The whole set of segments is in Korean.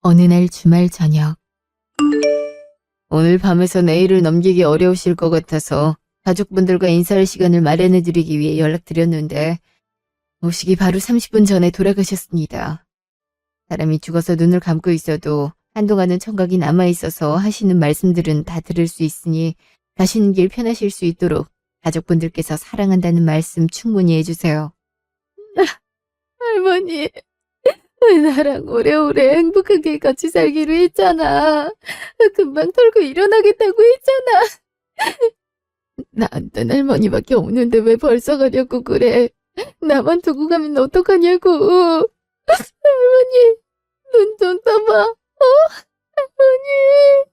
어느 날 주말 저녁. 오늘 밤에서 내일을 넘기기 어려우실 것 같아서 가족분들과 인사할 시간을 마련해드리기 위해 연락드렸는데 오시기 바로 30분 전에 돌아가셨습니다. 사람이 죽어서 눈을 감고 있어도 한동안은 청각이 남아있어서 하시는 말씀들은 다 들을 수 있으니 가시는 길 편하실 수 있도록 가족분들께서 사랑한다는 말씀 충분히 해주세요. 할머니, 나랑 오래오래 행복하게 같이 살기로 했잖아. 금방 털고 일어나겠다고 했잖아. 나한텐 할머니밖에 없는데 왜 벌써 가려고 그래. 나만 두고 가면 어떡하냐고. 할머니, 눈 좀 떠봐. 할머니.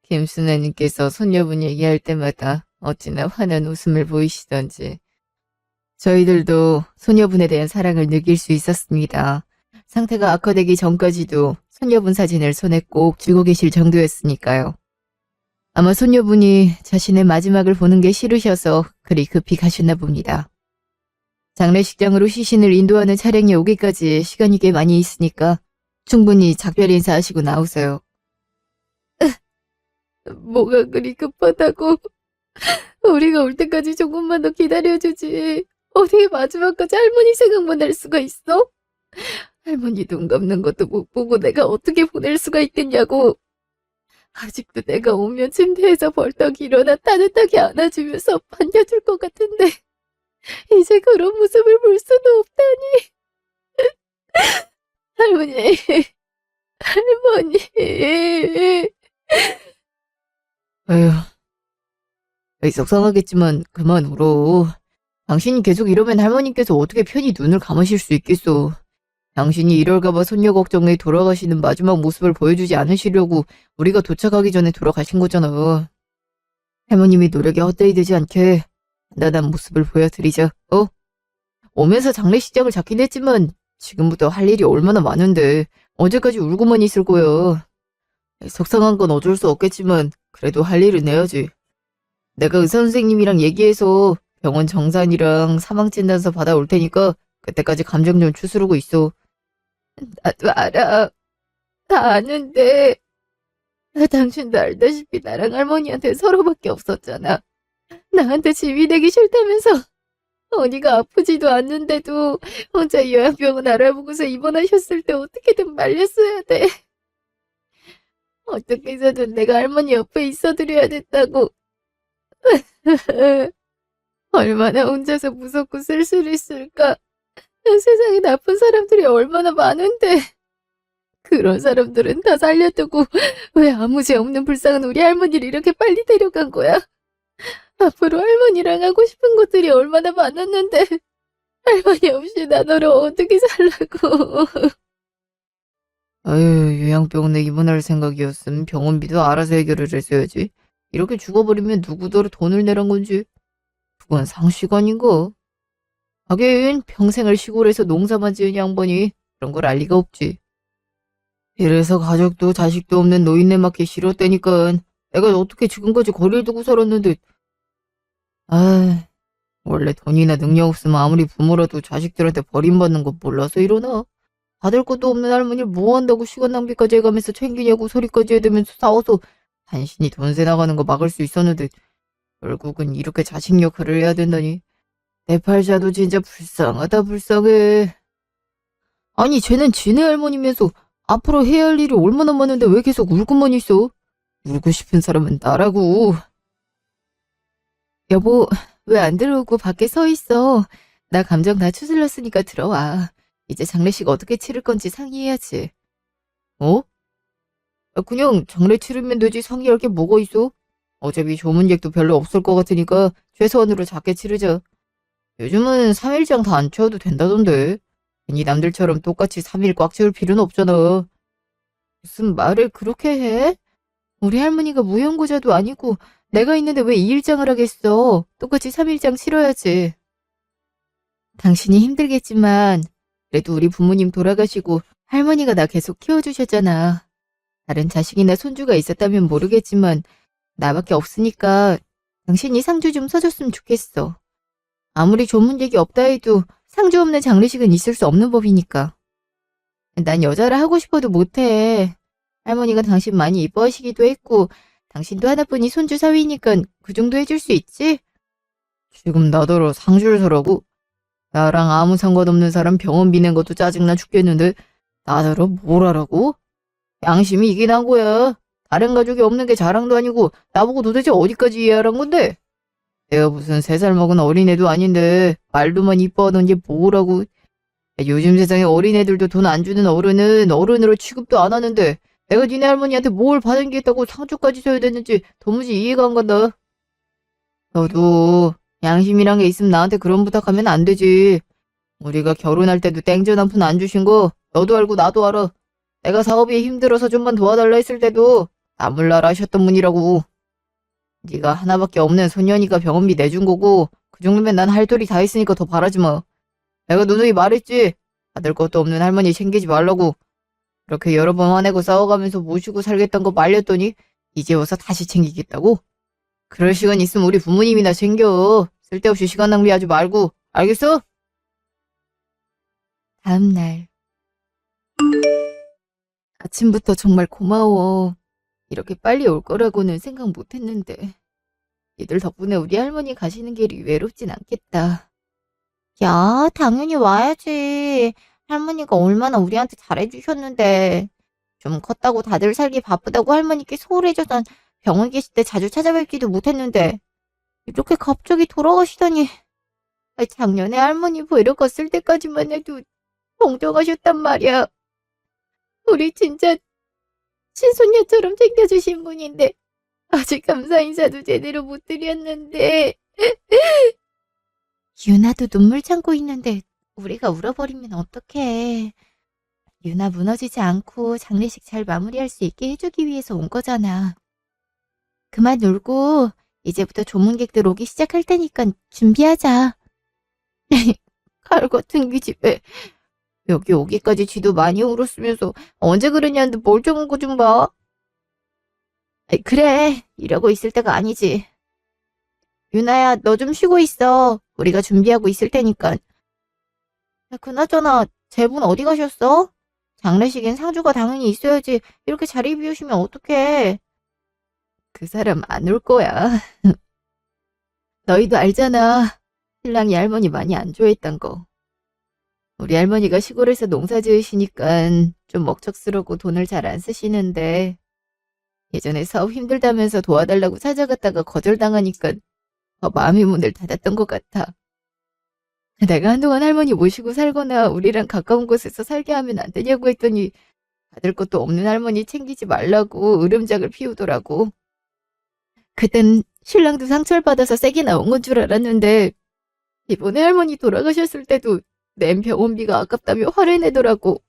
김순애님께서 손녀분 얘기할 때마다 어찌나 환한 웃음을 보이시던지 저희들도 손녀분에 대한 사랑을 느낄 수 있었습니다. 상태가 악화되기 전까지도 손녀분 사진을 손에 꼭 쥐고 계실 정도였으니까요. 아마 손녀분이 자신의 마지막을 보는 게 싫으셔서 그리 급히 가셨나 봅니다. 장례식장으로 시신을 인도하는 차량이 오기까지 시간이 꽤 많이 있으니까 충분히 작별 인사하시고 나오세요. 뭐가 그리 급하다고. 우리가 올 때까지 조금만 더 기다려주지. 어떻게 마지막까지 할머니 생각만 할 수가 있어? 할머니 눈 감는 것도 못 보고 내가 어떻게 보낼 수가 있겠냐고. 아직도 내가 오면 침대에서 벌떡 일어나 따뜻하게 안아주면서 반겨줄 것 같은데 이제 그런 모습을 볼 수도 없다니. 할머니, 할머니. 에휴, 속상하겠지만 그만 울어. 당신이 계속 이러면 할머니께서 어떻게 편히 눈을 감으실 수 있겠어. 당신이 이럴까봐 손녀 걱정에 돌아가시는 마지막 모습을 보여주지 않으시려고 우리가 도착하기 전에 돌아가신 거잖아. 할머님이 노력이 헛되이 되지 않게 단단한 모습을 보여드리자. 오면서 장례식장을 잡긴 했지만 지금부터 할 일이 얼마나 많은데 언제까지 울고만 있을 거야. 속상한 건 어쩔 수 없겠지만 그래도 할 일은 해야지. 내가 의사 선생님이랑 얘기해서 병원 정산이랑 사망진단서 받아올 테니까 그때까지 감정 좀 추스르고 있어. 나도 알아. 다 아는데 당신도 알다시피 나랑 할머니한테 서로밖에 없었잖아. 나한테 짐이 되기 싫다면서 언니가 아프지도 않는데도 혼자 요양병원 알아보고서 입원하셨을 때 어떻게든 말렸어야 돼. 어떻게 해서든 내가 할머니 옆에 있어드려야 됐다고. 얼마나 혼자서 무섭고 쓸쓸했을까. 세상에 나쁜 사람들이 얼마나 많은데 그런 사람들은 다 살려두고 왜 아무 죄 없는 불쌍한 우리 할머니를 이렇게 빨리 데려간 거야. 앞으로 할머니랑 하고 싶은 것들이 얼마나 많았는데 할머니 없이 나 너를 어떻게 살라고. 아유, 요양병원에 입원할 생각이었으면 병원비도 알아서 해결을 했어야지. 이렇게 죽어버리면 누구더러 돈을 내란 건지. 그건 상식아닌가? 하긴 평생을 시골에서 농사만 지은 양반이 그런 걸 알 리가 없지. 이래서 가족도 자식도 없는 노인네 맞기 싫었다니까. 내가 어떻게 지금까지 거리를 두고 살았는데. 원래 돈이나 능력 없으면 아무리 부모라도 자식들한테 버림받는 거 몰라서 이러나? 받을 것도 없는 할머니를 뭐 한다고 시간 낭비까지 해가면서 챙기냐고 소리까지 해대면서 싸워서 간신히 돈세 나가는 거 막을 수 있었는데 결국은 이렇게 자식 역할을 해야 된다니. 내 팔자도 진짜 불쌍하다 불쌍해. 아니 쟤는 지네 할머니면서 앞으로 해야 할 일이 얼마나 많은데 왜 계속 울고만 있어? 울고 싶은 사람은 나라고. 여보, 왜 안 들어오고 밖에 서 있어? 나 감정 다 추슬렀으니까 들어와. 이제 장례식 어떻게 치를 건지 상의해야지. 어? 그냥 장례 치르면 되지 상의할 게 뭐가 있어? 어차피 조문객도 별로 없을 것 같으니까 최소한으로 작게 치르자. 요즘은 3일장 다 안 채워도 된다던데. 괜히 남들처럼 똑같이 3일 꽉 채울 필요는 없잖아. 무슨 말을 그렇게 해? 우리 할머니가 무용고자도 아니고 내가 있는데 왜 2일장을 하겠어. 똑같이 3일장 치러야지. 당신이 힘들겠지만 그래도 우리 부모님 돌아가시고 할머니가 나 계속 키워주셨잖아. 다른 자식이나 손주가 있었다면 모르겠지만 나밖에 없으니까 당신이 상주 좀 서줬으면 좋겠어. 아무리 조문객이 없다 해도 상주 없는 장례식은 있을 수 없는 법이니까. 난 여자를 하고 싶어도 못해. 할머니가 당신 많이 이뻐하시기도 했고, 당신도 하나뿐인 손주 사위니까 그 정도 해줄 수 있지? 지금 나더러 상주를 서라고? 나랑 아무 상관없는 사람 병원 비낸 것도 짜증나 죽겠는데, 나더러 뭘 하라고? 양심이 이게 난 거야. 다른 가족이 없는 게 자랑도 아니고, 나보고 도대체 어디까지 이해하란 건데? 내가 무슨 3살 먹은 어린애도 아닌데, 말로만 이뻐하던 게 뭐라고. 요즘 세상에 어린애들도 돈 안 주는 어른은 어른으로 취급도 안 하는데, 내가 니네 할머니한테 뭘 받은 게 있다고 상주까지 줘야 되는지 도무지 이해가 안 간다. 너도 양심이란 게 있으면 나한테 그런 부탁하면 안 되지. 우리가 결혼할 때도 땡전 한 푼 안 주신 거 너도 알고 나도 알아. 내가 사업이 힘들어서 좀만 도와달라 했을 때도 나몰라라 하셨던 분이라고. 네가 하나밖에 없는 손녀니까 병원비 내준 거고 그 정도면 난 할 도리 다 했으니까 더 바라지 마. 내가 누누이 말했지. 받을 것도 없는 할머니 챙기지 말라고. 그렇게 여러 번 화내고 싸워가면서 모시고 살겠다는 거 말렸더니 이제 와서 다시 챙기겠다고? 그럴 시간 있으면 우리 부모님이나 챙겨. 쓸데없이 시간 낭비하지 말고. 알겠어? 다음날 아침부터 정말 고마워. 이렇게 빨리 올 거라고는 생각 못 했는데. 니들 덕분에 우리 할머니 가시는 길이 외롭진 않겠다. 야, 당연히 와야지. 할머니가 얼마나 우리한테 잘해주셨는데. 좀 컸다고 다들 살기 바쁘다고 할머니께 소홀해져서 병원 계실 때 자주 찾아뵙지도 못했는데. 이렇게 갑자기 돌아가시다니. 작년에 할머니 보러 갔을 때까지만 해도 동정하셨단 말이야. 우리 진짜 친손녀처럼 챙겨주신 분인데 아직 감사 인사도 제대로 못 드렸는데. 유나도 눈물 참고 있는데 우리가 울어버리면 어떡해. 유나 무너지지 않고 장례식 잘 마무리할 수 있게 해주기 위해서 온 거잖아. 그만 울고 이제부터 조문객들 오기 시작할 테니까 준비하자. 칼 같은 기집애. 여기 오기까지 쥐도 많이 울었으면서 언제 그러냐는데 멀쩡한 거 좀 봐. 그래, 이러고 있을 때가 아니지. 유나야, 너 좀 쉬고 있어. 우리가 준비하고 있을 테니까. 그나저나 쟤분 어디 가셨어? 장례식엔 상주가 당연히 있어야지. 이렇게 자리 비우시면 어떡해. 그 사람 안 올 거야. 너희도 알잖아. 신랑이 할머니 많이 안 좋아했던 거. 우리 할머니가 시골에서 농사 지으시니까 좀 먹척스럽고 돈을 잘 안 쓰시는데 예전에 사업 힘들다면서 도와달라고 찾아갔다가 거절당하니까 더 마음의 문을 닫았던 것 같아. 내가 한동안 할머니 모시고 살거나 우리랑 가까운 곳에서 살게 하면 안 되냐고 했더니 받을 것도 없는 할머니 챙기지 말라고 으름장을 피우더라고. 그땐 신랑도 상처를 받아서 세게 나온 건 줄 알았는데 이번에 할머니 돌아가셨을 때도 낸 병원비가 아깝다며 화를 내더라고.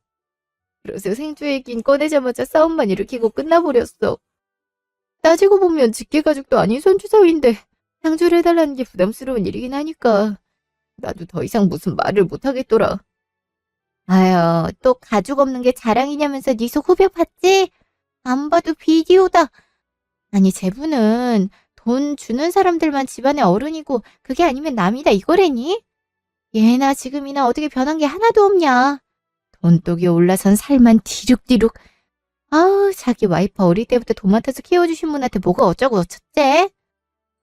그래서 생주 얘긴 꺼내자마자 싸움만 일으키고 끝나버렸어. 따지고 보면 직계가족도 아닌 손주사위인데 상주를 해달라는 게 부담스러운 일이긴 하니까 나도 더 이상 무슨 말을 못하겠더라. 아유, 또 가족 없는 게 자랑이냐면서 네 속 후벼 봤지? 안 봐도 비디오다. 아니, 쟤분은 돈 주는 사람들만 집안의 어른이고 그게 아니면 남이다 이거래니? 얘나 지금이나 어떻게 변한 게 하나도 없냐. 돈독이 올라선 살만 디룩디룩. 아우, 자기 와이프 어릴 때부터 도맡아서 키워주신 분한테 뭐가 어쩌고 어쩌대?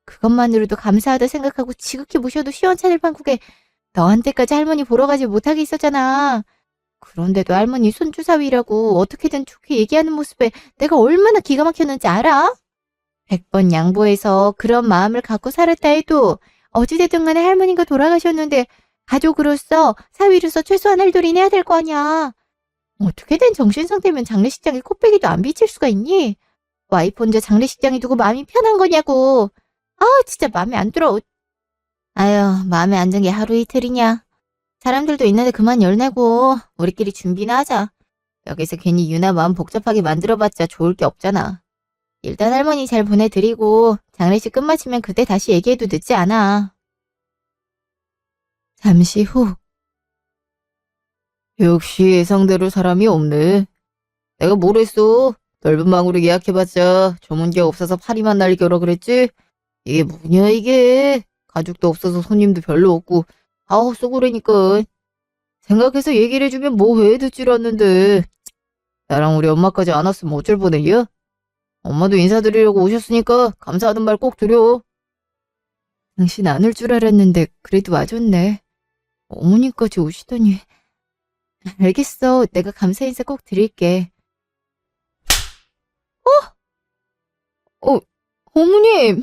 그것만으로도 감사하다 생각하고 지극히 모셔도 시원찮을 판국에 너한테까지 할머니 보러 가지 못하게 있었잖아. 그런데도 할머니 손주사위라고 어떻게든 좋게 얘기하는 모습에 내가 얼마나 기가 막혔는지 알아? 100번 양보해서 그런 마음을 갖고 살았다 해도 어찌됐든 간에 할머니가 돌아가셨는데 가족으로서 사위로서 최소한 할 도리는 해야 될 거 아니야. 어떻게 된 정신상태면 장례식장에 코빼기도 안 비칠 수가 있니? 와이프 혼자 장례식장에 두고 마음이 편한 거냐고. 아, 진짜 마음에 안 들어. 아유, 마음에 안 든 게 하루 이틀이냐. 사람들도 있는데 그만 열내고 우리끼리 준비나 하자. 여기서 괜히 유나 마음 복잡하게 만들어봤자 좋을 게 없잖아. 일단 할머니 잘 보내드리고 장례식 끝마치면 그때 다시 얘기해도 늦지 않아. 잠시 후. 역시 예상대로 사람이 없네. 내가 뭘 했어? 넓은 방으로 예약해봤자 전문기가 없어서 파리만 날겨라 그랬지? 이게 뭐냐 이게. 가족도 없어서 손님도 별로 없고 아우 쏘고래니까. 생각해서 얘기를 해주면 뭐해 듣질 않는데. 나랑 우리 엄마까지 안 왔으면 어쩔 뻔해요? 엄마도 인사드리려고 오셨으니까 감사하는 말 꼭 드려. 당신 안 올 줄 알았는데 그래도 와줬네. 어머니까지 오시더니. 알겠어. 내가 감사 인사 꼭 드릴게. 어, 어머님.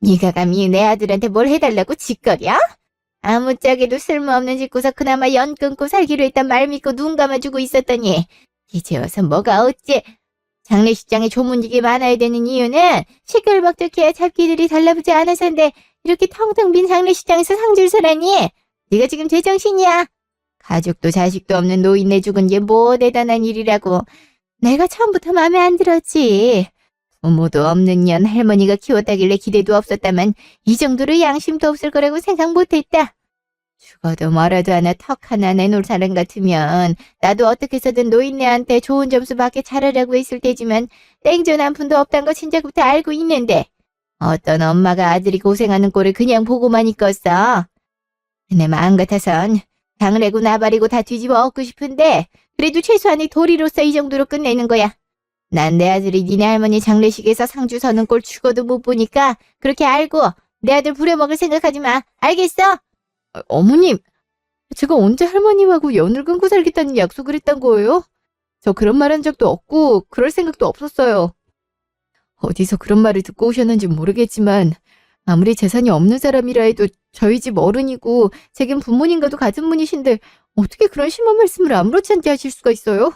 네가 감히 내 아들한테 뭘 해달라고 짓거려? 아무짝에도 쓸모없는 짓고서 그나마 연 끊고 살기로 했단 말 믿고 눈 감아주고 있었더니 이제 와서 뭐가 어째. 장례식장에 조문직이 많아야 되는 이유는 시끌벅적해야 잡기들이 달라붙지 않아서인데 이렇게 텅텅 빈 장례식장에서 상줄 서라니. 네가 지금 제정신이야? 가족도 자식도 없는 노인네 죽은 게 뭐 대단한 일이라고. 내가 처음부터 마음에 안 들었지. 부모도 없는 년 할머니가 키웠다길래 기대도 없었다만 이 정도로 양심도 없을 거라고 생각 못했다. 죽어도 말아도 하나 턱 하나 내놓을 사람 같으면 나도 어떻게 해서든 노인네한테 좋은 점수 받게 잘하라고 했을 테지만 땡전 한 푼도 없단 거 진작부터 알고 있는데 어떤 엄마가 아들이 고생하는 꼴을 그냥 보고만 있겠어. 내 마음 같아선 당을 해고 나발이고 다 뒤집어 엎고 싶은데 그래도 최소한의 도리로서 이 정도로 끝내는 거야. 난 내 아들이 니네 할머니 장례식에서 상주 서는 꼴 죽어도 못 보니까 그렇게 알고 내 아들 부려먹을 생각하지 마. 알겠어? 어머님, 제가 언제 할머님하고 연을 끊고 살겠다는 약속을 했단 거예요? 저 그런 말 한 적도 없고 그럴 생각도 없었어요. 어디서 그런 말을 듣고 오셨는지 모르겠지만 아무리 재산이 없는 사람이라 해도 저희 집 어른이고 제겐 부모님과도 같은 분이신데 어떻게 그런 심한 말씀을 아무렇지 않게 하실 수가 있어요?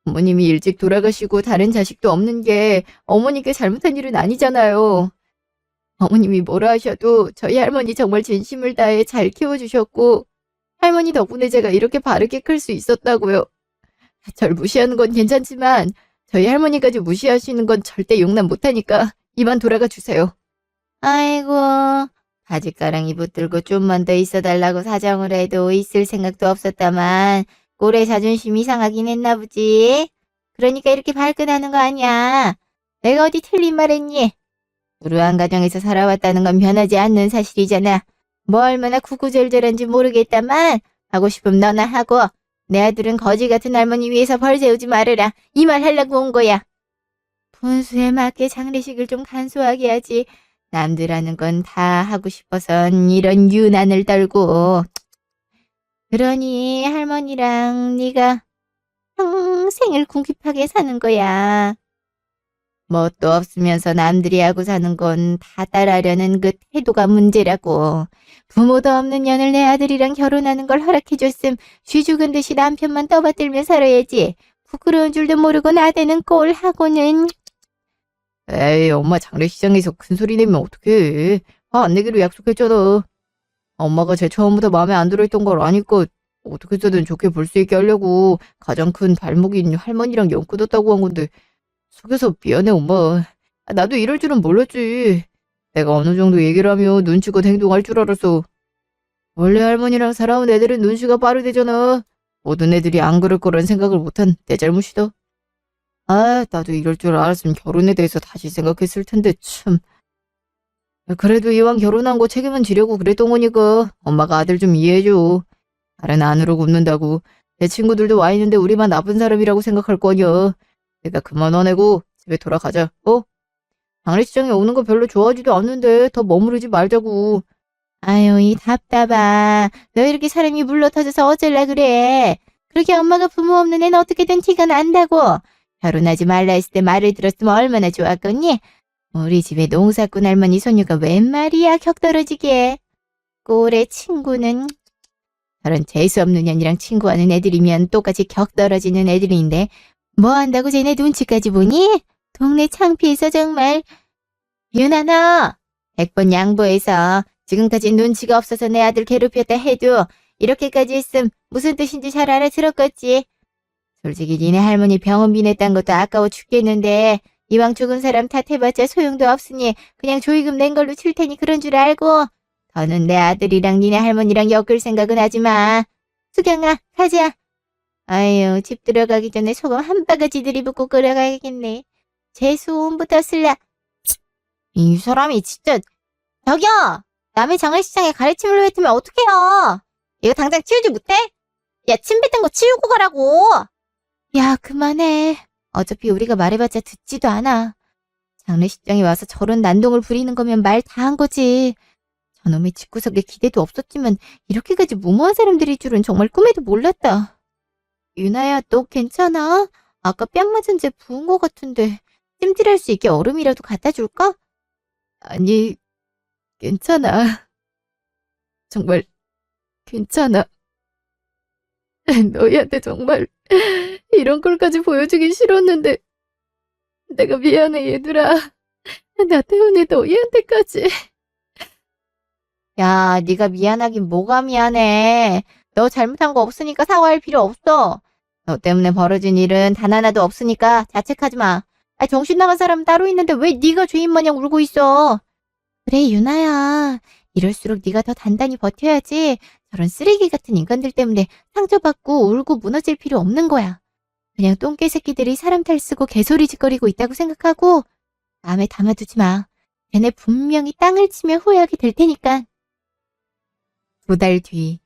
어머님이 일찍 돌아가시고 다른 자식도 없는 게 어머니께 잘못한 일은 아니잖아요. 어머님이 뭐라 하셔도 저희 할머니 정말 진심을 다해 잘 키워주셨고 할머니 덕분에 제가 이렇게 바르게 클 수 있었다고요. 절 무시하는 건 괜찮지만 저희 할머니까지 무시하시는 건 절대 용납 못하니까 이만 돌아가 주세요. 아이고, 바짓가랑이 붙들고 좀만 더 있어달라고 사정을 해도 있을 생각도 없었다만 꼴의 자존심이 상하긴 했나 보지. 그러니까 이렇게 발끈하는 거 아니야. 내가 어디 틀린 말 했니? 불우한 가정에서 살아왔다는 건 변하지 않는 사실이잖아. 뭐 얼마나 구구절절한지 모르겠다만 하고 싶으면 너나 하고 내 아들은 거지 같은 할머니 위해서 벌 세우지 말으라. 이 말 하려고 온 거야. 분수에 맞게 장례식을 좀 간소하게 하지. 남들 하는 건 다 하고 싶어선 이런 유난을 떨고. 그러니 할머니랑 네가 평생을 궁핍하게 사는 거야. 뭣도 없으면서 남들이 하고 사는 건 다 따라하려는 그 태도가 문제라고. 부모도 없는 년을 내 아들이랑 결혼하는 걸 허락해줬음 쥐 죽은 듯이 남편만 떠받들며 살아야지. 부끄러운 줄도 모르고 나대는 꼴 하고는. 에이, 엄마 장례식장에서 큰 소리 내면 어떡해. 화 안 내기로 약속했잖아. 엄마가 제 처음부터 마음에 안 들어있던 걸 아니까 어떻게 해서든 좋게 볼 수 있게 하려고 가장 큰 발목인 할머니랑 연 끊었다고 한 건데 속여서 미안해 엄마. 나도 이럴 줄은 몰랐지. 내가 어느 정도 얘기를 하면 눈치껏 행동할 줄 알았어. 원래 할머니랑 살아온 애들은 눈치가 빠르대잖아. 모든 애들이 안 그럴 거란 생각을 못한 내 잘못이다. 아, 나도 이럴 줄 알았으면 결혼에 대해서 다시 생각했을 텐데 참. 그래도 이왕 결혼한 거 책임은 지려고 그랬던 거니까 엄마가 아들 좀 이해해줘. 다른 안으로 굽는다고. 내 친구들도 와 있는데 우리만 나쁜 사람이라고 생각할 거냐. 내가 그만 화내고 집에 돌아가자. 장례식장에 오는 거 별로 좋아하지도 않는데 더 머무르지 말자고. 아유, 이 답답아. 너 이렇게 사람이 물러터져서 어쩔라 그래. 그렇게 엄마가 부모 없는 애는 어떻게든 티가 난다고. 결혼하지 말라 했을 때 말을 들었으면 얼마나 좋았겠니? 우리 집에 농사꾼 할머니 손녀가 웬 말이야 격떨어지게. 꼴의 친구는 저런 재수없는 년이랑 친구하는 애들이면 똑같이 격떨어지는 애들인데 뭐 한다고 쟤네 눈치까지 보니? 동네 창피해서 정말. 유나 너 100번 양보해서 지금까지 눈치가 없어서 내 아들 괴롭혔다 해도 이렇게까지 했음 무슨 뜻인지 잘 알아들었겠지. 솔직히 니네 할머니 병원비 냈단 것도 아까워 죽겠는데 이왕 죽은 사람 탓해봤자 소용도 없으니 그냥 조의금 낸 걸로 칠 테니 그런 줄 알고 더는 내 아들이랑 니네 할머니랑 엮을 생각은 하지 마. 수경아 가자. 아유, 집 들어가기 전에 소금 한 바가지 들이붓고 끌어가야겠네. 재수온부터 쓸라. 이 사람이 진짜. 저기요! 남의 장례식장에 가래침을 뱉으면 어떡해요? 이거 당장 치우지 못해? 야, 침 뱉은 거 치우고 가라고. 야, 그만해. 어차피 우리가 말해봤자 듣지도 않아. 장례식장에 와서 저런 난동을 부리는 거면 말 다 한 거지. 저놈의 집구석에 기대도 없었지만 이렇게까지 무모한 사람들일 줄은 정말 꿈에도 몰랐다. 유나야, 너 괜찮아? 아까 뺨 맞은 데 부은 거 같은데 찜질할 수 있게 얼음이라도 갖다 줄까? 아니, 괜찮아. 정말 괜찮아. 너희한테 정말 이런 걸까지 보여주긴 싫었는데 내가 미안해 얘들아. 나 때문에 너희한테까지. 야, 네가 미안하긴 뭐가 미안해. 너 잘못한 거 없으니까 사과할 필요 없어. 너 때문에 벌어진 일은 단 하나도 없으니까 자책하지 마. 아, 정신 나간 사람 따로 있는데 왜 네가 죄인 마냥 울고 있어? 그래, 유나야. 이럴수록 네가 더 단단히 버텨야지. 저런 쓰레기 같은 인간들 때문에 상처받고 울고 무너질 필요 없는 거야. 그냥 똥개 새끼들이 사람 탈쓰고 개소리 짓거리고 있다고 생각하고 마음에 담아두지 마. 걔네 분명히 땅을 치며 후회하게 될 테니까. 2달 뒤.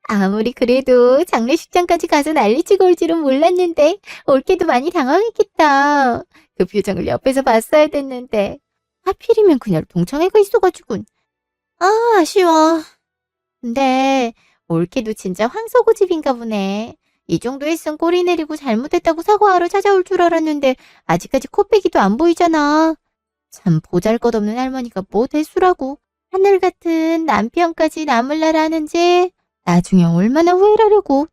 아무리 그래도 장례식장까지 가서 난리치고 올 줄은 몰랐는데 올케도 많이 당황했겠다. 그 표정을 옆에서 봤어야 됐는데 하필이면 그날 동창회가 있어가지고. 아, 아쉬워. 근데 올케도 진짜 황소고집인가 보네. 이 정도 했으면 꼬리 내리고 잘못했다고 사과하러 찾아올 줄 알았는데 아직까지 코빼기도 안 보이잖아. 참 보잘것없는 할머니가 뭐 대수라고. 하늘 같은 남편까지 남을나라 하는지 나중에 얼마나 후회를 하려고.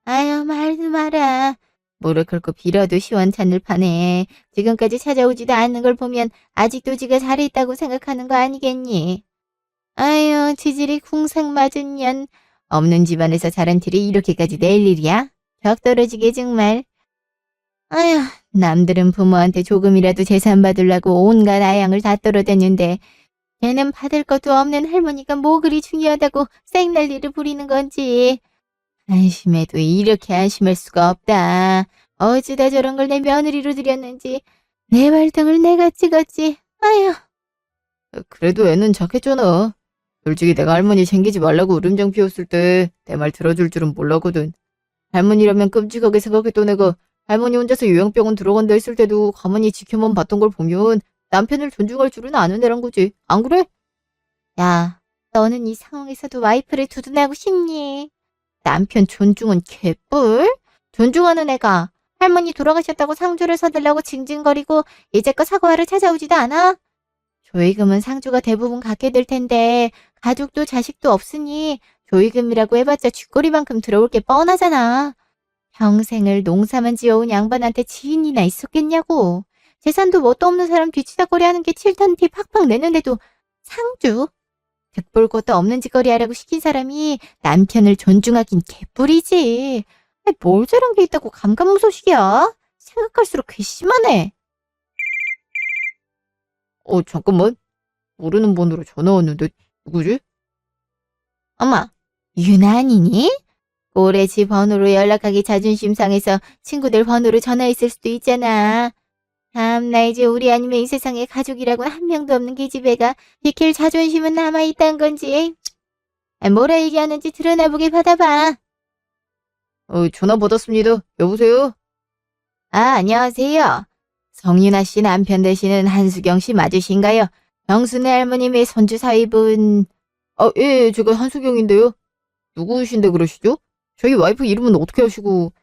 아유, 말도 마라. 무릎 꿇고 빌어도 시원찮을 판에 지금까지 찾아오지도 않는 걸 보면 아직도 지가 잘했다고 생각하는 거 아니겠니? 아유, 지질이 궁상 맞은 년. 없는 집안에서 자란 틀이 이렇게까지 낼 일이야? 벽 떨어지게 정말. 아휴, 남들은 부모한테 조금이라도 재산 받으려고 온갖 아양을 다 떨어댔는데 걔는 받을 것도 없는 할머니가 뭐 그리 중요하다고 생난리를 부리는 건지. 안심해도 이렇게 안심할 수가 없다. 어쩌다 저런 걸 내 며느리로 들였는지. 내 발등을 내가 찍었지. 아휴. 그래도 애는 착했잖아. 솔직히 내가 할머니 챙기지 말라고 울음장 피웠을 때 내 말 들어줄 줄은 몰랐거든. 할머니라면 끔찍하게 생각했던 애가 할머니 혼자서 요양병원 들어간다 했을 때도 가만히 지켜만 봤던 걸 보면 남편을 존중할 줄은 아는 애란 거지. 안 그래? 야, 너는 이 상황에서도 와이프를 두둔하고 싶니? 남편 존중은 개뿔? 존중하는 애가 할머니 돌아가셨다고 상주를 서달라고 징징거리고 이제껏 사과하러 찾아오지도 않아? 조의금은 상주가 대부분 갖게 될 텐데 가족도 자식도 없으니 조의금이라고 해봤자 쥐꼬리만큼 들어올 게 뻔하잖아. 평생을 농사만 지어온 양반한테 지인이나 있었겠냐고. 재산도 뭣도 없는 사람 뒤치다거리 하는 게 칠탄 티 팍팍 내는데도 상주? 득볼 것도 없는 짓거리 하라고 시킨 사람이 남편을 존중하긴 개뿔이지. 아니, 뭘 저런 게 있다고 감감무소식이야? 생각할수록 괘씸하네. 잠깐만. 모르는 번호로 전화 왔는데 누구지? 엄마, 유나 아니니? 올해 지 번호로 연락하기 자존심 상해서 친구들 번호로 전화했을 수도 있잖아. 참나 이제 우리 아니면 이 세상에 가족이라고는 한 명도 없는 계집애가 지킬 자존심은 남아있단 건지. 뭐라 얘기하는지 드러나보게 받아봐. 전화 받았습니다. 여보세요? 아, 안녕하세요. 성윤아 씨 남편 되시는 한수경 씨 맞으신가요? 병순의 할머님의 손주 사위분. 예, 제가 한수경인데요. 누구신데 그러시죠? 저희 와이프 이름은 어떻게 아시고?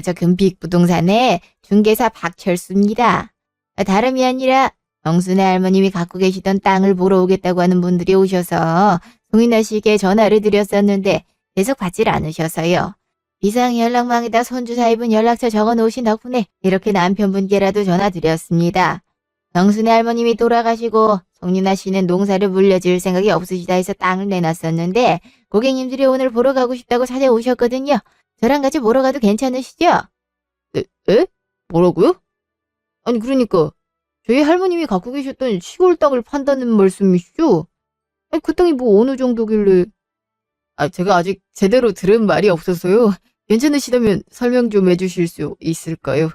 저 금빛 부동산의 중개사 박철수입니다. 다름이 아니라 병순의 할머님이 갖고 계시던 땅을 보러 오겠다고 하는 분들이 오셔서 송인아 씨께 전화를 드렸었는데 계속 받질 않으셔서요. 비상 연락망에다 손주 사위분 연락처 적어 놓으신 덕분에 이렇게 남편분께라도 전화드렸습니다. 병순의 할머님이 돌아가시고 송윤아 씨는 농사를 물려줄 생각이 없으시다 해서 땅을 내놨었는데 고객님들이 오늘 보러 가고 싶다고 찾아오셨거든요. 저랑 같이 보러 가도 괜찮으시죠? 에? 뭐라고요? 아니 그러니까 저희 할머님이 갖고 계셨던 시골 땅을 판다는 말씀이시죠? 아니 그 땅이 뭐 어느 정도길래. 제가 아직 제대로 들은 말이 없어서요. 괜찮으시다면 설명 좀 해주실 수 있을까요?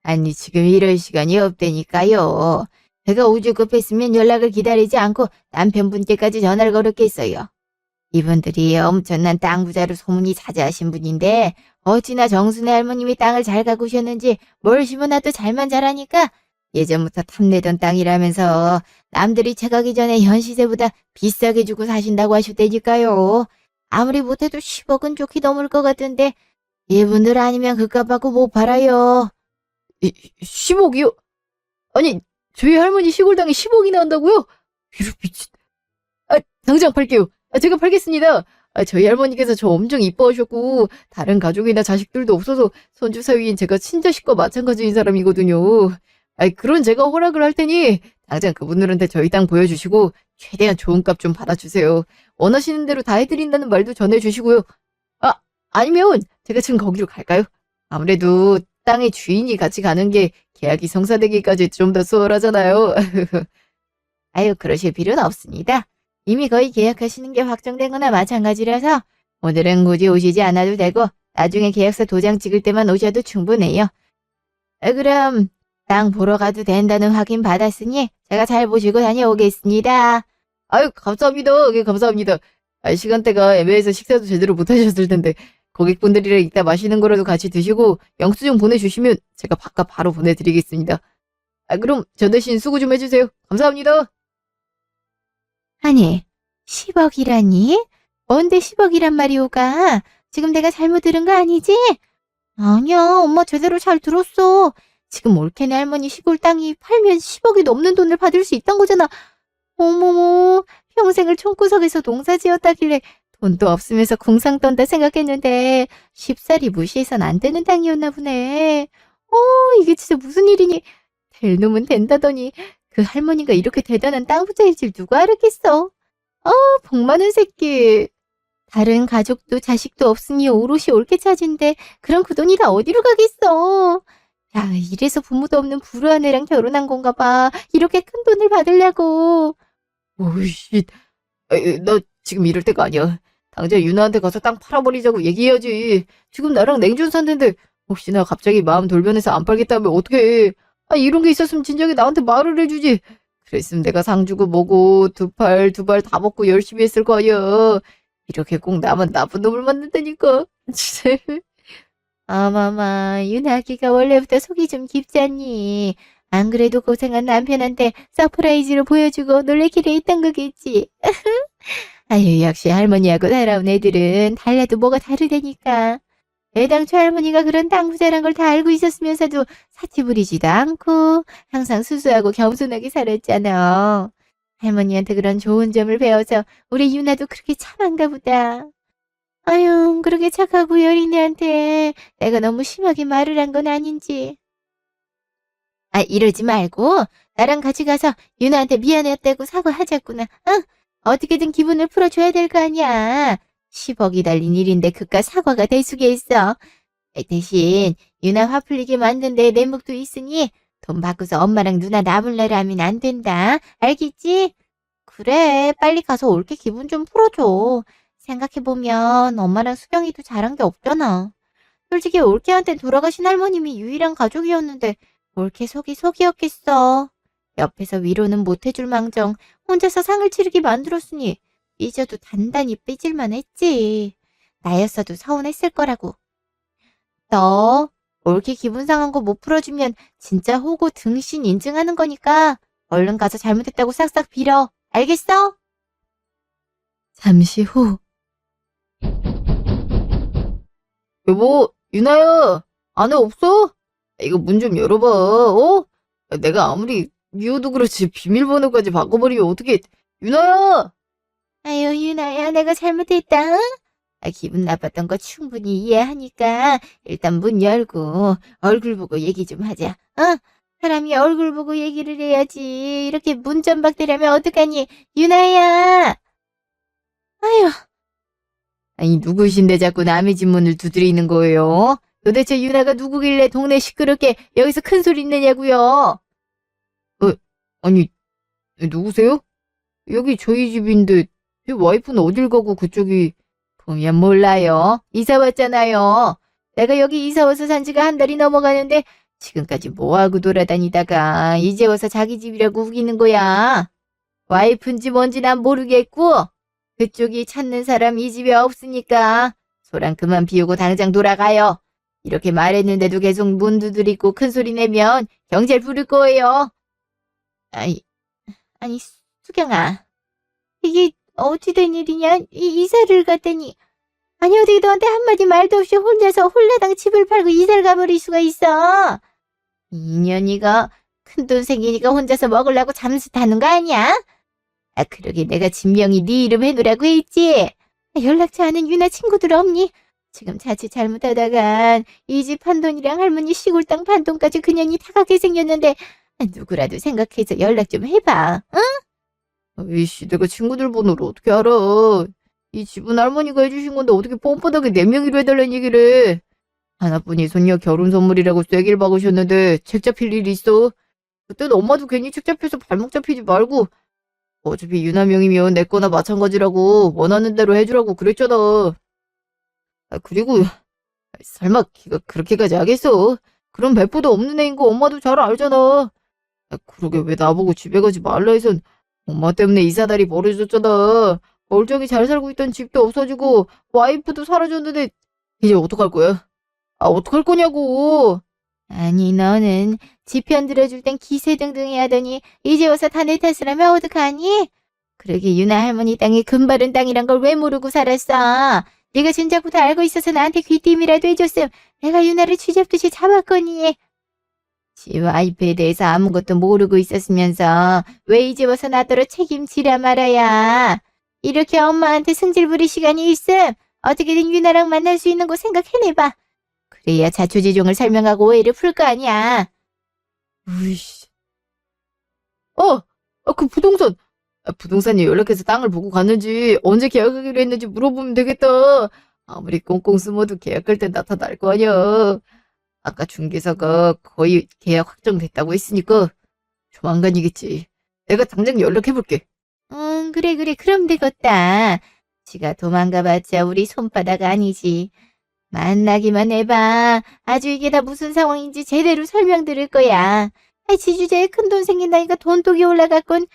아니 지금 이럴 시간이 없다니까요. 제가 오죽 급했으면 연락을 기다리지 않고 남편분께까지 전화를 걸었겠어요. 이분들이 엄청난 땅 부자로 소문이 자자하신 분인데 어찌나 정순의 할머님이 땅을 잘 가꾸셨는지 뭘 심어놔도 잘만 자라니까 예전부터 탐내던 땅이라면서 남들이 채가기 전에 현 시세보다 비싸게 주고 사신다고 하셨다니까요. 아무리 못해도 10억은 좋게 넘을 것 같은데 이분들 아니면 그깟 받고 못 팔아요. 10억이요? 아니, 저희 할머니 시골 땅에 10억이나 한다고요? 이런 미친. 당장 팔게요. 제가 팔겠습니다. 저희 할머니께서 저 엄청 이뻐하셨고 다른 가족이나 자식들도 없어서 손주 사위인 제가 친자식과 마찬가지인 사람이거든요. 그런 제가 허락을 할 테니 당장 그분들한테 저희 땅 보여주시고 최대한 좋은 값 좀 받아주세요. 원하시는 대로 다 해드린다는 말도 전해주시고요. 아니면 제가 지금 거기로 갈까요? 아무래도 땅의 주인이 같이 가는 게 계약이 성사되기까지 좀 더 수월하잖아요. 아유, 그러실 필요는 없습니다. 이미 거의 계약하시는 게 확정된 거나 마찬가지라서 오늘은 굳이 오시지 않아도 되고 나중에 계약서 도장 찍을 때만 오셔도 충분해요. 그럼 땅 보러 가도 된다는 확인 받았으니 제가 잘 보시고 다녀오겠습니다. 감사합니다. 감사합니다. 시간대가 애매해서 식사도 제대로 못 하셨을 텐데 고객분들이랑 이따 맛있는 거라도 같이 드시고 영수증 보내주시면 제가 바깥 바로 보내드리겠습니다. 그럼 저 대신 수고 좀 해주세요. 감사합니다. 아니, 10억이라니? 뭔데 10억이란 말이오가? 지금 내가 잘못 들은 거 아니지? 아니야, 엄마 제대로 잘 들었어. 지금 올케네 할머니 시골 땅이 팔면 10억이 넘는 돈을 받을 수 있단 거잖아. 어머머, 평생을 총구석에서 농사 지었다길래 돈도 없으면서 궁상 떤다 생각했는데 쉽사리 무시해선 안 되는 땅이었나 보네. 이게 진짜 무슨 일이니? 될 놈은 된다더니 그 할머니가 이렇게 대단한 땅 부자일 줄 누가 알았겠어. 복 많은 새끼. 다른 가족도 자식도 없으니 오롯이 올케 차진데 그럼 그 돈이 다 어디로 가겠어. 야, 이래서 부모도 없는 불우한 애랑 결혼한 건가 봐. 이렇게 큰 돈을 받으려고. 오이씨, 나 지금 이럴 때가 아니야. 당장 유나한테 가서 땅 팔아버리자고 얘기해야지. 지금 나랑 냉전 샀는데 혹시나 갑자기 마음 돌변해서 안 팔겠다면 어떡해. 이런 게 있었으면 진작에 나한테 말을 해주지. 그랬으면 내가 상 주고 뭐고 두 팔 다 먹고 열심히 했을 거 아니야. 이렇게 꼭 나만 나쁜 놈을 만든다니까. 어머머, 유나기가 원래부터 속이 좀 깊잖니. 안 그래도 고생한 남편한테 서프라이즈로 보여주고 놀래키려 했던 거겠지. 아유, 역시 할머니하고 살아온 애들은 달라도 뭐가 다르다니까. 애당초 할머니가 그런 땅 부자란 걸 다 알고 있었으면서도 사치 부리지도 않고 항상 수수하고 겸손하게 살았잖아. 할머니한테 그런 좋은 점을 배워서 우리 유나도 그렇게 참한가 보다. 아유, 그렇게 착하고 여린 애한테 내가 너무 심하게 말을 한 건 아닌지. 이러지 말고 나랑 같이 가서 유나한테 미안했다고 사과하자꾸나. 어떻게든 기분을 풀어줘야 될 거 아니야. 10억이 달린 일인데 그깟 사과가 대수겠어. 대신 유나 화 풀리게 만든 데 내목도 있으니 돈 받고서 엄마랑 누나 나불나라 하면 안 된다. 알겠지? 그래, 빨리 가서 올게 기분 좀 풀어줘. 생각해보면 엄마랑 수경이도 잘한 게 없잖아. 솔직히 올케한테 돌아가신 할머님이 유일한 가족이었는데 올케 속이 속이었겠어. 옆에서 위로는 못해줄 망정 혼자서 상을 치르게 만들었으니 삐져도 단단히 삐질만 했지. 나였어도 서운했을 거라고. 너 올케 기분 상한 거 못 풀어주면 진짜 호구 등신 인증하는 거니까 얼른 가서 잘못했다고 싹싹 빌어. 알겠어? 잠시 후. 여보, 유나야, 안에 없어? 이거 문 좀 열어봐, 내가 아무리 미워도 그렇지 비밀번호까지 바꿔버리면 어떡해. 유나야! 아유, 유나야, 내가 잘못했다. 응? 기분 나빴던 거 충분히 이해하니까 일단 문 열고 얼굴 보고 얘기 좀 하자. 사람이 얼굴 보고 얘기를 해야지. 이렇게 문전박대라면 어떡하니? 유나야! 아유. 누구신데 자꾸 남의 집 문을 두드리는 거예요? 도대체 유나가 누구길래 동네 시끄럽게 여기서 큰 소리 내냐고요? 아니, 누구세요? 여기 저희 집인데 제 와이프는 어딜 가고 그쪽이... 보면 몰라요. 이사 왔잖아요. 내가 여기 이사 와서 산 지가 한 달이 넘어가는데 지금까지 뭐하고 돌아다니다가 이제 와서 자기 집이라고 우기는 거야. 와이프인지 뭔지 난 모르겠고 그쪽이 찾는 사람 이 집에 없으니까 소란 그만 피우고 당장 돌아가요. 이렇게 말했는데도 계속 문 두드리고 큰 소리 내면 경찰 부를 거예요. 아니, 수경아. 이게 어찌 된 일이냐? 이사를 갔더니. 아니, 어떻게 너한테 한마디 말도 없이 혼자서 홀라당 집을 팔고 이사를 가버릴 수가 있어? 인연이가 큰돈 생기니까 혼자서 먹으려고 잠수 타는 거 아니야? 그러게 내가 진명이 네 이름 해놓으라고 했지. 연락처 아는 유나 친구들 없니? 지금 자칫 잘못하다간 이 집 판돈이랑 할머니 시골 땅 판돈까지 그년이 다 가게 생겼는데 누구라도 생각해서 연락 좀 해봐. 응? 이씨, 내가 친구들 번호를 어떻게 알아? 이 집은 할머니가 해주신 건데 어떻게 뻔뻔하게 4명이로 해달라는 얘기를 해. 하나뿐이 손녀 결혼 선물이라고 쐐기를 박으셨는데 책 잡힐 일이 있어? 그때는 엄마도 괜히 책 잡혀서 발목 잡히지 말고 어차피 유나명이면 내 거나 마찬가지라고 원하는 대로 해주라고 그랬잖아. 그리고 설마 걔가 그렇게까지 하겠어? 그런 배포도 없는 애인 거 엄마도 잘 알잖아. 그러게 왜 나보고 집에 가지 말라 해선 엄마 때문에 이사달이 벌어졌잖아. 멀쩡히 잘 살고 있던 집도 없어지고 와이프도 사라졌는데 이제 어떡할 거야? 어떡할 거냐고. 아니 너는 지 편 들어줄 땐 기세등등해 하더니 이제 와서 다 내 탓을 하면 어떡하니? 그러게 유나 할머니 땅이 금바른 땅이란 걸 왜 모르고 살았어? 네가 진작부터 알고 있어서 나한테 귀띔이라도 해줬음 내가 유나를 쥐잡듯이 잡았거니. 지 와이프에 대해서 아무것도 모르고 있었으면서 왜 이제 와서 나더러 책임지라 말아야. 이렇게 엄마한테 승질 부릴 시간이 있음 어떻게든 유나랑 만날 수 있는 곳 생각해내봐. 그래야 자초지종을 설명하고 오해를 풀 거 아니야. 으이씨. 그 부동산. 부동산이 연락해서 땅을 보고 갔는지 언제 계약하기로 했는지 물어보면 되겠다. 아무리 꽁꽁 숨어도 계약할 땐 나타날 거 아니야. 아까 중개사가 거의 계약 확정됐다고 했으니까 조만간이겠지. 내가 당장 연락해볼게. 그래 그럼 되겠다. 지가 도망가봤자 우리 손바닥 아니지. 만나기만 해봐. 아주 이게 다 무슨 상황인지 제대로 설명드릴 거야. 지주제에 큰돈 생긴다니까 돈독이 올라갔군.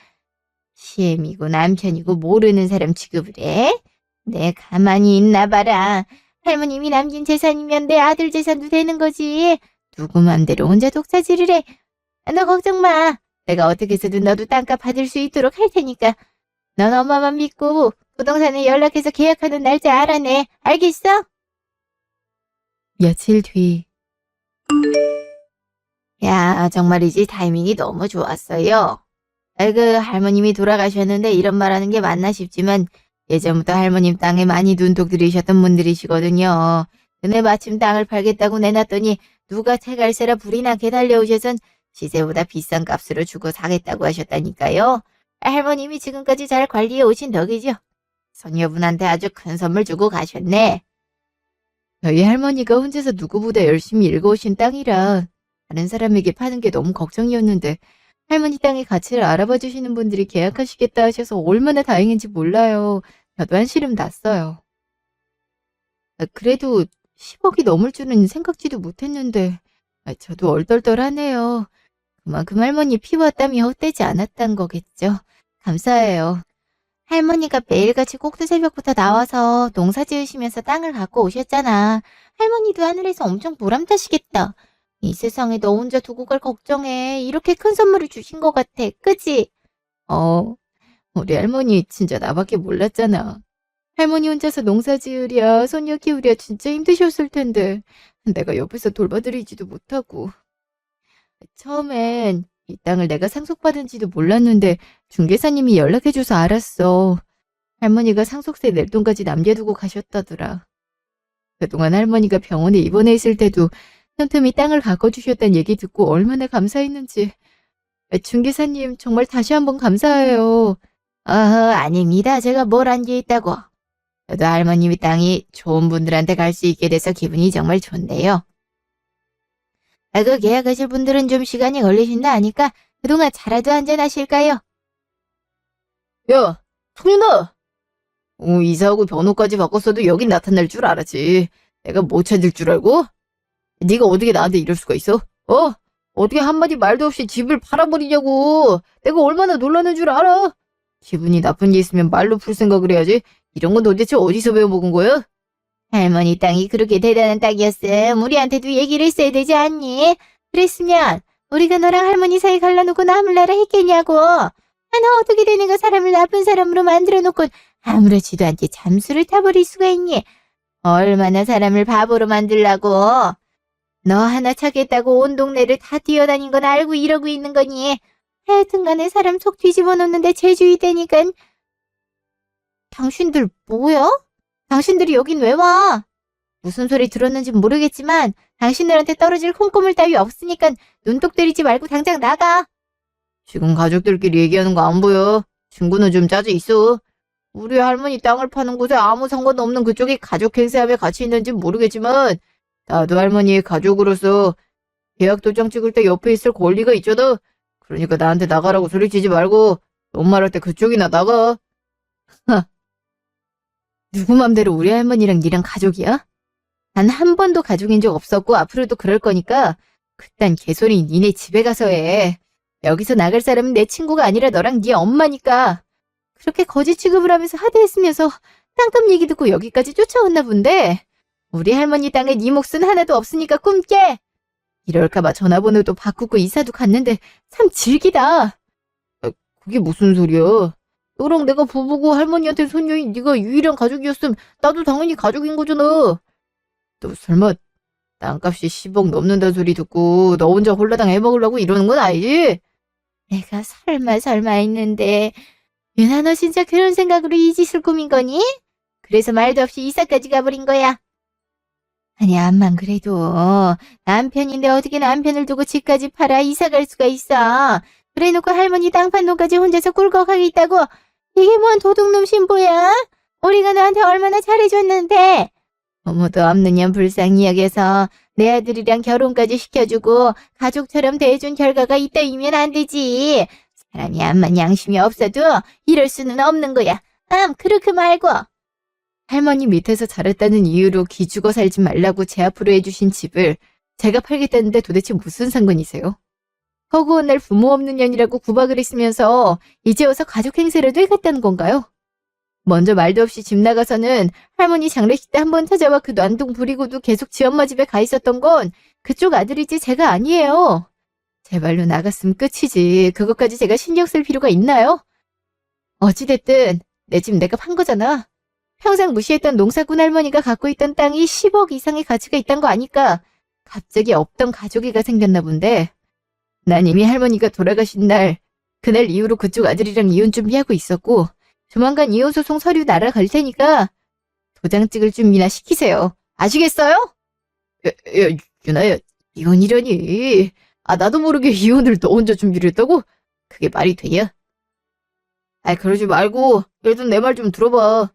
시엠이고 남편이고 모르는 사람 취급을 해? 내 가만히 있나 봐라. 할머님이 남긴 재산이면 내 아들 재산도 되는 거지. 누구 맘대로 혼자 독차지를 해. 너 걱정 마. 내가 어떻게 해서든 너도 땅값 받을 수 있도록 할 테니까. 넌 엄마만 믿고 부동산에 연락해서 계약하는 날짜 알아내. 알겠어? 며칠 뒤. 야, 정말이지 타이밍이 너무 좋았어요. 할머님이 돌아가셨는데 이런 말하는 게 맞나 싶지만 예전부터 할머님 땅에 많이 눈독 들이셨던 분들이시거든요. 근데 마침 땅을 팔겠다고 내놨더니 누가 채갈세라 불이 나게 달려오셔선 시세보다 비싼 값으로 주고 사겠다고 하셨다니까요. 할머님이 지금까지 잘 관리해 오신 덕이죠. 손녀분한테 아주 큰 선물 주고 가셨네. 저희 할머니가 혼자서 누구보다 열심히 읽어오신 땅이라 다른 사람에게 파는 게 너무 걱정이었는데 할머니 땅의 가치를 알아봐 주시는 분들이 계약하시겠다 하셔서 얼마나 다행인지 몰라요. 저도 한시름 났어요. 그래도 10억이 넘을 줄은 생각지도 못했는데 저도 얼떨떨하네요. 그만큼 할머니 피와 땀이 헛되지 않았단 거겠죠. 감사해요. 할머니가 매일같이 꼭두 새벽부터 나와서 농사 지으시면서 땅을 갖고 오셨잖아. 할머니도 하늘에서 엄청 보람타시겠다. 이 세상에 너 혼자 두고 갈 걱정에 이렇게 큰 선물을 주신 것 같아. 그치? 우리 할머니 진짜 나밖에 몰랐잖아. 할머니 혼자서 농사 지으랴 손녀 키우랴 진짜 힘드셨을 텐데 내가 옆에서 돌봐드리지도 못하고. 처음엔 이 땅을 내가 상속받은지도 몰랐는데 중개사님이 연락해줘서 알았어. 할머니가 상속세 낼 돈까지 남겨두고 가셨다더라. 그동안 할머니가 병원에 입원해 있을 때도 틈틈이 땅을 가꿔주셨다는 얘기 듣고 얼마나 감사했는지. 중개사님 정말 다시 한번 감사해요. 아닙니다. 제가 뭘 한 게 있다고. 저도 할머님이 땅이 좋은 분들한테 갈 수 있게 돼서 기분이 정말 좋네요. 그 계약하실 분들은 좀 시간이 걸리신다 하니까 그동안 차라도 한잔 하실까요? 야, 송윤아! 이사하고 번호까지 바꿨어도 여긴 나타날 줄 알았지. 내가 못 찾을 줄 알고? 네가 어떻게 나한테 이럴 수가 있어? 어떻게 한마디 말도 없이 집을 팔아버리냐고. 내가 얼마나 놀라는 줄 알아? 기분이 나쁜 게 있으면 말로 풀 생각을 해야지. 이런 건 도대체 어디서 배워먹은 거야? 할머니 땅이 그렇게 대단한 땅이었음 우리한테도 얘기를 했어야 되지 않니? 그랬으면 우리가 너랑 할머니 사이 갈라놓고 나몰라라 했겠냐고. 하나 어떻게 되는가 사람을 나쁜 사람으로 만들어놓고 아무렇지도 않게 잠수를 타버릴 수가 있니? 얼마나 사람을 바보로 만들라고. 너 하나 찾겠다고 온 동네를 다 뛰어다닌 건 알고 이러고 있는 거니? 하여튼간에 사람 속 뒤집어 놓는데 재주의 되니까. 당신들 뭐야? 당신들이 여긴 왜 와? 무슨 소리 들었는지 모르겠지만 당신들한테 떨어질 콩고물 따위 없으니까 눈독 들이지 말고 당장 나가. 지금 가족들끼리 얘기하는 거 안 보여? 친구는 좀 짜져 있어. 우리 할머니 땅을 파는 곳에 아무 상관없는 그쪽이 가족 행세함에 같이 있는지 모르겠지만 나도 할머니의 가족으로서 계약 도장 찍을 때 옆에 있을 권리가 있잖아. 그러니까 나한테 나가라고 소리치지 말고 넌 말할 때 그쪽이나 나가. 누구 맘대로 우리 할머니랑 니랑 가족이야? 단 한 번도 가족인 적 없었고 앞으로도 그럴 거니까 그딴 개소리 니네 집에 가서 해. 여기서 나갈 사람은 내 친구가 아니라 너랑 네 엄마니까. 그렇게 거지 취급을 하면서 하대했으면서 땅값 얘기 듣고 여기까지 쫓아왔나 본데 우리 할머니 땅에 네 몫은 하나도 없으니까 꿈깨. 이럴까봐 전화번호도 바꾸고 이사도 갔는데 참 질기다. 그게 무슨 소리야? 너랑 내가 부부고 할머니한테 손녀인 네가 유일한 가족이었음 나도 당연히 가족인 거잖아. 너 설마 땅값이 10억 넘는다는 소리 듣고 너 혼자 홀라당 해먹으려고 이러는 건 아니지? 내가 설마 했는데 유나 너 진짜 그런 생각으로 이 짓을 꾸민 거니? 그래서 말도 없이 이사까지 가버린 거야. 아니 암만 그래도 남편인데 어떻게 남편을 두고 집까지 팔아 이사 갈 수가 있어. 그래놓고 할머니 땅판돈까지 혼자서 꿀꺽하겠다고. 이게 뭔 도둑놈 신보야? 우리가 너한테 얼마나 잘해줬는데. 어머도 없는 년 불쌍이야기해서 내 아들이랑 결혼까지 시켜주고 가족처럼 대해준 결과가 이따위면 안 되지. 사람이 암만 양심이 없어도 이럴 수는 없는 거야. 그렇게 말고. 할머니 밑에서 자랐다는 이유로 기죽어 살지 말라고 제 앞으로 해주신 집을 제가 팔겠다는데 도대체 무슨 상관이세요? 허구한 날 부모 없는 년이라고 구박을 했으면서 이제 와서 가족 행세라도 해갔다는 건가요? 먼저 말도 없이 집 나가서는 할머니 장례식 때 한번 찾아와 그 난동 부리고도 계속 지 엄마 집에 가 있었던 건 그쪽 아들이지 제가 아니에요. 제발로 나갔으면 끝이지. 그것까지 제가 신경 쓸 필요가 있나요? 어찌됐든 내 집 내가 판 거잖아. 평생 무시했던 농사꾼 할머니가 갖고 있던 땅이 10억 이상의 가치가 있단 거 아니까 갑자기 없던 가족애가 생겼나 본데 난 이미 할머니가 돌아가신 날 그날 이후로 그쪽 아들이랑 이혼 준비하고 있었고 조만간 이혼 소송 서류 날아갈 테니까 도장 찍을 준비나 시키세요. 아시겠어요? 야, 유나야, 이혼이라니. 나도 모르게 이혼을 너 혼자 준비를 했다고? 그게 말이 되냐? 그러지 말고 얘도 내 말 좀 들어봐.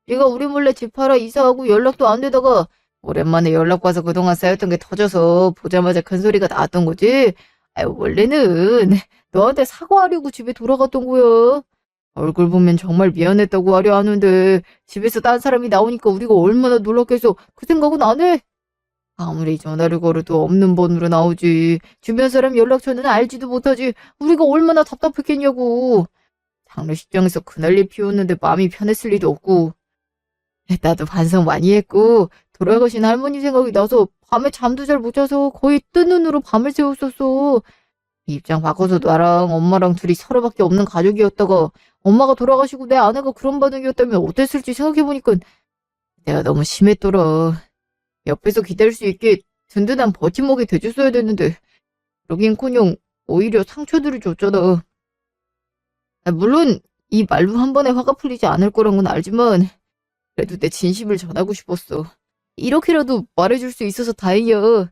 네가 우리 몰래 집 팔아 이사하고 연락도 안 되다가 오랜만에 연락 와서 그동안 쌓였던 게 터져서 보자마자 큰 소리가 나왔던 거지. 원래는 너한테 사과하려고 집에 돌아갔던 거야. 얼굴 보면 정말 미안했다고 하려 하는데 집에서 딴 사람이 나오니까 우리가 얼마나 놀랐겠어. 그 생각은 안 해? 아무리 전화를 걸어도 없는 번호로 나오지. 주변 사람 연락처는 알지도 못하지. 우리가 얼마나 답답했겠냐고. 장례식장에서 그 난리 피웠는데 마음이 편했을 리도 없고. 나도 반성 많이 했고 돌아가신 할머니 생각이 나서 밤에 잠도 잘 못 자서 거의 뜬 눈으로 밤을 새웠었어. 입장 바꿔서 나랑 엄마랑 둘이 서로밖에 없는 가족이었다가 엄마가 돌아가시고 내 아내가 그런 반응이었다면 어땠을지 생각해보니까 내가 너무 심했더라. 옆에서 기다릴 수 있게 든든한 버팀목이 돼줬어야 됐는데 그러긴커녕 오히려 상처들을 줬잖아. 물론 이 말로 한 번에 화가 풀리지 않을 거란 건 알지만 그래도 내 진심을 전하고 싶었어. 이렇게라도 말해줄 수 있어서 다행이야.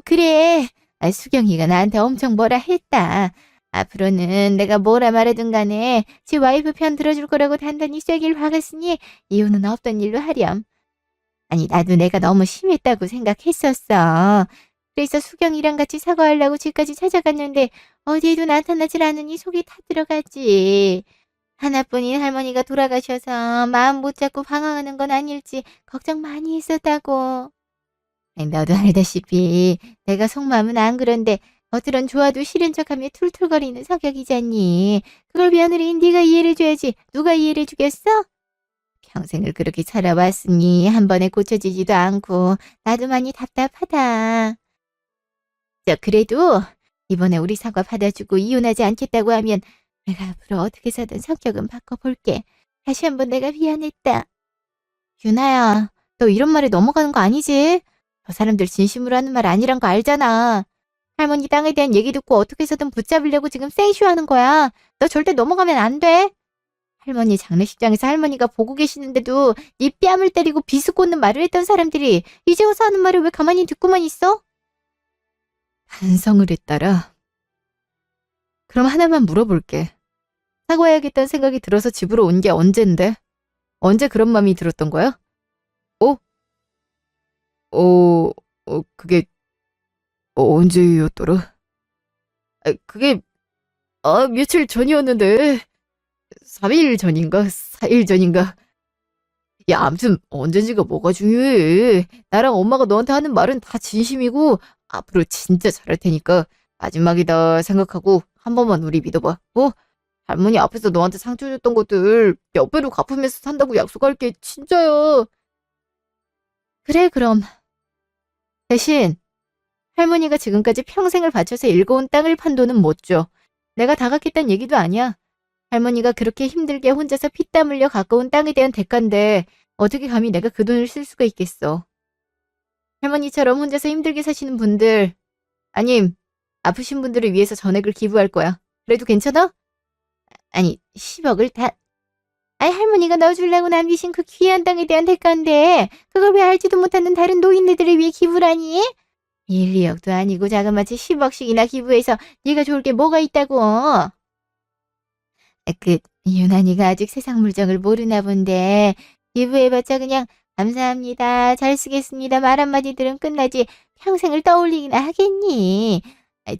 그래. 수경이가 나한테 엄청 뭐라 했다. 앞으로는 내가 뭐라 말하든 간에 지 와이프 편 들어줄 거라고 단단히 쐐기를 박았으니 이유는 없던 일로 하렴. 아니 나도 내가 너무 심했다고 생각했었어. 그래서 수경이랑 같이 사과하려고 집까지 찾아갔는데 어디에도 나타나질 않으니 속이 타들어가지. 하나뿐인 할머니가 돌아가셔서 마음 못 잡고 방황하는 건 아닐지 걱정 많이 했었다고. 너도 알다시피 내가 속마음은 안 그런데 겉으론 좋아도 싫은 척하며 툴툴거리는 성격이잖니. 그걸 며느리인 네가 이해를 줘야지. 누가 이해를 주겠어? 평생을 그렇게 살아왔으니 한 번에 고쳐지지도 않고 나도 많이 답답하다. 그래도 이번에 우리 사과 받아주고 이혼하지 않겠다고 하면 내가 앞으로 어떻게 사든 성격은 바꿔볼게. 다시 한번 내가 미안했다. 유나야, 너 이런 말에 넘어가는 거 아니지? 저 사람들 진심으로 하는 말 아니란 거 알잖아. 할머니 땅에 대한 얘기 듣고 어떻게 해서든 붙잡으려고 지금 생쇼하는 거야. 너 절대 넘어가면 안 돼. 할머니 장례식장에서 할머니가 보고 계시는데도 네 뺨을 때리고 비수 꽂는 말을 했던 사람들이 이제 와서 하는 말을 왜 가만히 듣고만 있어? 반성을 했다라. 그럼 하나만 물어볼게. 사과해야겠다는 생각이 들어서 집으로 온 게 언젠데? 언제 그런 마음이 들었던 거야? 그게 언제였더라? 그게 며칠 전이었는데 3일 전인가 4일 전인가. 야, 아무튼 언젠지가 뭐가 중요해. 나랑 엄마가 너한테 하는 말은 다 진심이고 앞으로 진짜 잘할 테니까 마지막이다 생각하고 한 번만 우리 믿어봐. 할머니 앞에서 너한테 상처 줬던 것들 몇 배로 갚으면서 산다고 약속할게. 진짜야. 그래, 그럼. 대신 할머니가 지금까지 평생을 바쳐서 일궈온 땅을 판 돈은 못 줘. 내가 다 갚겠다는 얘기도 아니야. 할머니가 그렇게 힘들게 혼자서 피땀 흘려 가까운 땅에 대한 대가인데 어떻게 감히 내가 그 돈을 쓸 수가 있겠어. 할머니처럼 혼자서 힘들게 사시는 분들, 아님 아프신 분들을 위해서 전액을 기부할 거야. 그래도 괜찮아? 아니, 10억을 다... 아니, 할머니가 넣어주려고 남기신 그 귀한 땅에 대한 대가인데 그걸 왜 알지도 못하는 다른 노인네들을 위해 기부라니? 1, 2억도 아니고 자그마치 10억씩이나 기부해서 네가 좋을 게 뭐가 있다고. 유난히가 아직 세상 물정을 모르나 본데 기부해봤자 그냥 감사합니다, 잘 쓰겠습니다 말 한마디 들으면 끝나지 평생을 떠올리기나 하겠니?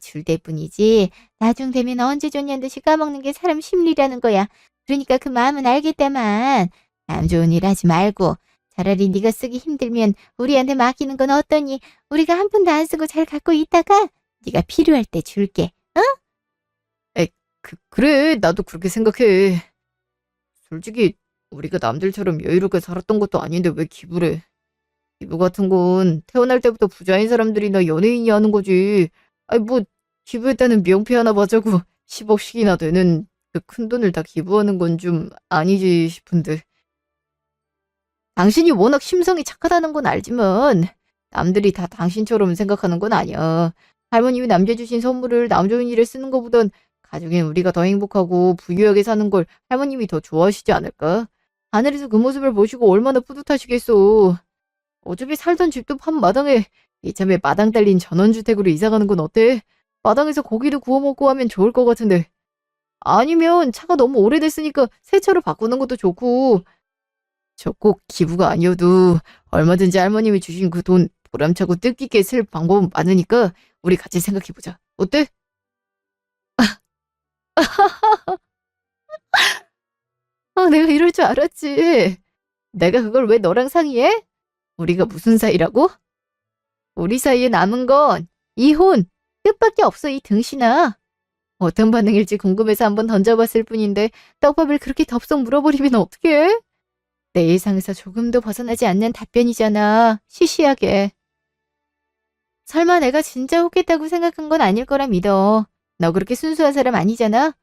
줄 때뿐이지 나중 되면 언제 줬냐는 듯이 까먹는 게 사람 심리라는 거야. 그러니까 그 마음은 알겠다만 남 좋은 일 하지 말고 차라리 네가 쓰기 힘들면 우리한테 맡기는 건 어떠니? 우리가 한 푼도 안 쓰고 잘 갖고 있다가 네가 필요할 때 줄게. 그래, 나도 그렇게 생각해. 솔직히 우리가 남들처럼 여유롭게 살았던 것도 아닌데 왜 기부를 해? 기부 같은 건 태어날 때부터 부자인 사람들이나 연예인이 하는 거지. 기부했다는 명패 하나 봐자고 10억씩이나 되는 그 큰 돈을 다 기부하는 건 좀 아니지 싶은데. 당신이 워낙 심성이 착하다는 건 알지만 남들이 다 당신처럼 생각하는 건 아니야. 할머님이 남겨주신 선물을 남 좋은 일에 쓰는 것보단 가족인 우리가 더 행복하고 부유하게 사는 걸 할머님이 더 좋아하시지 않을까? 하늘에서 그 모습을 보시고 얼마나 뿌듯하시겠어. 어차피 살던 집도 판 마당에 이참에 마당 딸린 전원주택으로 이사가는 건 어때? 마당에서 고기도 구워 먹고 하면 좋을 것 같은데. 아니면 차가 너무 오래됐으니까 새 차로 바꾸는 것도 좋고. 저 꼭 기부가 아니어도 얼마든지 할머님이 주신 그 돈 보람차고 뜻깊게 쓸 방법은 많으니까 우리 같이 생각해보자. 어때? 내가 이럴 줄 알았지. 내가 그걸 왜 너랑 상의해? 우리가 무슨 사이라고? 우리 사이에 남은 건 이혼, 끝밖에 없어 이 등신아. 어떤 반응일지 궁금해서 한번 던져봤을 뿐인데 떡밥을 그렇게 덥석 물어버리면 어떡해? 내 예상에서 조금도 벗어나지 않는 답변이잖아. 시시하게. 설마 내가 진짜 혹했다고 생각한 건 아닐 거라 믿어. 너 그렇게 순수한 사람 아니잖아.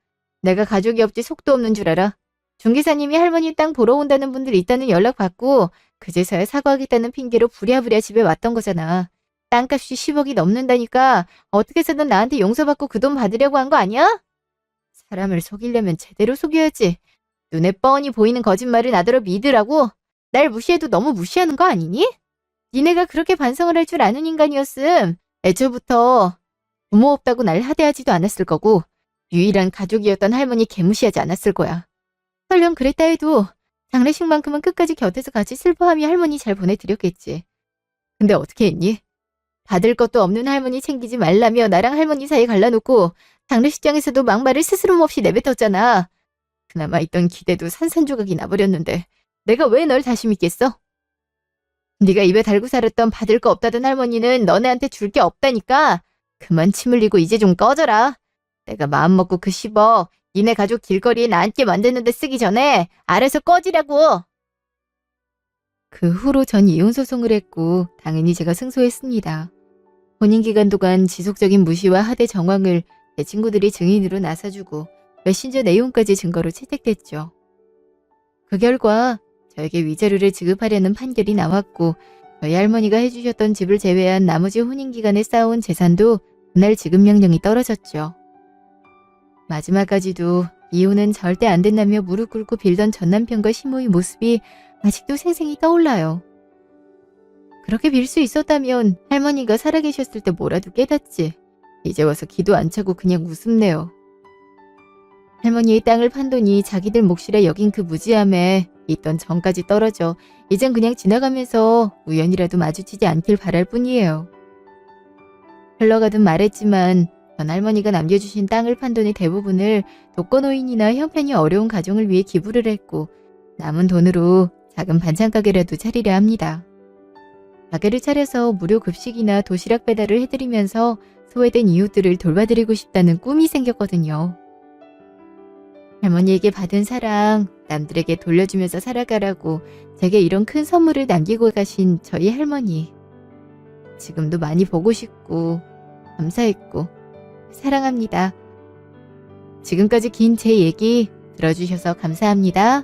내가 가족이 없지 속도 없는 줄 알아. 중개사님이 할머니 땅 보러 온다는 분들 있다는 연락 받고 그제서야 사과하겠다는 핑계로 부랴부랴 집에 왔던 거잖아. 땅값이 10억이 넘는다니까 어떻게 해서든 나한테 용서받고 그 돈 받으려고 한 거 아니야? 사람을 속이려면 제대로 속여야지. 눈에 뻔히 보이는 거짓말을 나더러 믿으라고? 날 무시해도 너무 무시하는 거 아니니? 니네가 그렇게 반성을 할 줄 아는 인간이었음 애초부터 부모 없다고 날 하대하지도 않았을 거고 유일한 가족이었던 할머니 개무시하지 않았을 거야. 설령 그랬다 해도 장례식만큼은 끝까지 곁에서 같이 슬퍼하며 할머니 잘 보내드렸겠지. 근데 어떻게 했니? 받을 것도 없는 할머니 챙기지 말라며 나랑 할머니 사이 갈라놓고 장례식장에서도 막말을 스스럼 없이 내뱉었잖아. 그나마 있던 기대도 산산조각이 나버렸는데 내가 왜 널 다시 믿겠어? 네가 입에 달고 살았던 받을 거 없다던 할머니는 너네한테 줄 게 없다니까. 그만 침 흘리고 이제 좀 꺼져라. 내가 마음먹고 그 10억 니네 가족 길거리에 나앉게 만드는데 쓰기 전에 알아서 꺼지라고. 그 후로 전 이혼소송을 했고 당연히 제가 승소했습니다. 혼인기간 동안 지속적인 무시와 하대 정황을 제 친구들이 증인으로 나서주고 메신저 내용까지 증거로 채택됐죠. 그 결과 저에게 위자료를 지급하려는 판결이 나왔고 저희 할머니가 해주셨던 집을 제외한 나머지 혼인기간에 쌓아온 재산도 그날 지급 명령이 떨어졌죠. 마지막까지도 이혼은 절대 안 된다며 무릎 꿇고 빌던 전 남편과 시모의 모습이 아직도 생생히 떠올라요. 그렇게 빌 수 있었다면 할머니가 살아계셨을 때 뭐라도 깨닫지. 이제 와서 기도 안 차고 그냥 웃음네요. 할머니의 땅을 판 돈이 자기들 몫이라 여긴 그 무지함에 있던 정까지 떨어져 이젠 그냥 지나가면서 우연이라도 마주치지 않길 바랄 뿐이에요. 흘러가듯 말했지만 전 할머니가 남겨주신 땅을 판 돈의 대부분을 독거노인이나 형편이 어려운 가정을 위해 기부를 했고 남은 돈으로 작은 반찬가게라도 차리려 합니다. 가게를 차려서 무료 급식이나 도시락 배달을 해드리면서 소외된 이웃들을 돌봐드리고 싶다는 꿈이 생겼거든요. 할머니에게 받은 사랑 남들에게 돌려주면서 살아가라고 제게 이런 큰 선물을 남기고 가신 저희 할머니. 지금도 많이 보고 싶고 감사했고 사랑합니다. 지금까지 긴 제 얘기 들어주셔서 감사합니다.